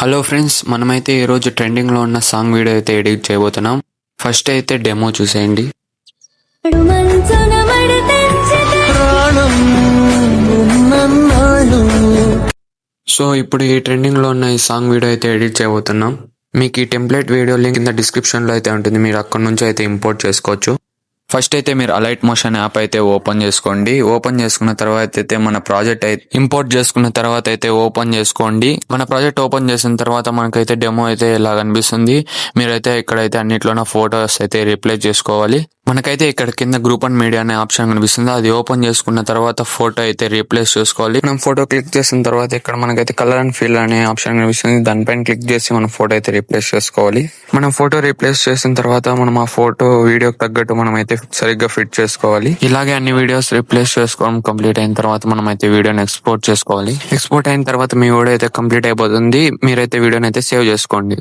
Hello friends, మనమైతే ఈరోజు ట్రెండింగ్లో ఉన్న సాంగ్ వీడియో అయితే ఎడిట్ చేయబోతున్నాం. ఫస్ట్ అయితే డెమో చూసేయండి. సో ఇప్పుడు ఈ ట్రెండింగ్లో ఉన్న ఈ సాంగ్ వీడియో అయితే ఎడిట్ చేయబోతున్నాం. మీకు ఈ టెంప్లెట్ వీడియో లింక్ కింద డిస్క్రిప్షన్లో అయితే ఉంటుంది, మీరు అక్కడ నుంచి అయితే ఇంపోర్ట్ చేసుకోవచ్చు. ఫస్ట్ అయితే మీరు అలైట్ మోషన్ యాప్ అయితే ఓపెన్ చేసుకోండి. ఓపెన్ చేసుకున్న తర్వాత అయితే మన ప్రాజెక్ట్ అయితే ఇంపోర్ట్ చేసుకున్న తర్వాత అయితే ఓపెన్ చేసుకోండి. మన ప్రాజెక్ట్ ఓపెన్ చేసిన తర్వాత మనకైతే డెమో అయితే ఇలా కనిపిస్తుంది. మీరైతే ఇక్కడైతే అన్నిట్లోన ఫోటోస్ అయితే రీప్లేస్ చేసుకోవాలి. మనకైతే ఇక్కడ కింద గ్రూప్ అండ్ మీడియా అనే ఆప్షన్ కనిపిస్తుంది. అది ఓపెన్ చేసుకున్న తర్వాత ఫోటో అయితే రీప్లేస్ చేసుకోవాలి. మనం ఫోటో క్లిక్ చేసిన తర్వాత ఇక్కడ మనకైతే కలర్ అండ్ ఫిల్ అనే ఆప్షన్ కనిపిస్తుంది. దానిపైన క్లిక్ చేసి మనం ఫోటో అయితే రీప్లేస్ చేసుకోవాలి. మనం ఫోటో రీప్లేస్ చేసిన తర్వాత మనం ఆ ఫోటో వీడియోకి తగ్గట్టు మనం అయితే సరిగ్గా ఫిట్ చేసుకోవాలి. ఇలాగే అన్ని వీడియోస్ రీప్లేస్ చేసుకోవడం కంప్లీట్ అయిన తర్వాత మనం అయితే వీడియోని ఎక్స్పోర్ట్ చేసుకోవాలి. ఎక్స్పోర్ట్ అయిన తర్వాత మీ వీడియో అయితే కంప్లీట్ అయిపోతుంది. మీరైతే వీడియోని అయితే సేవ్ చేసుకోండి.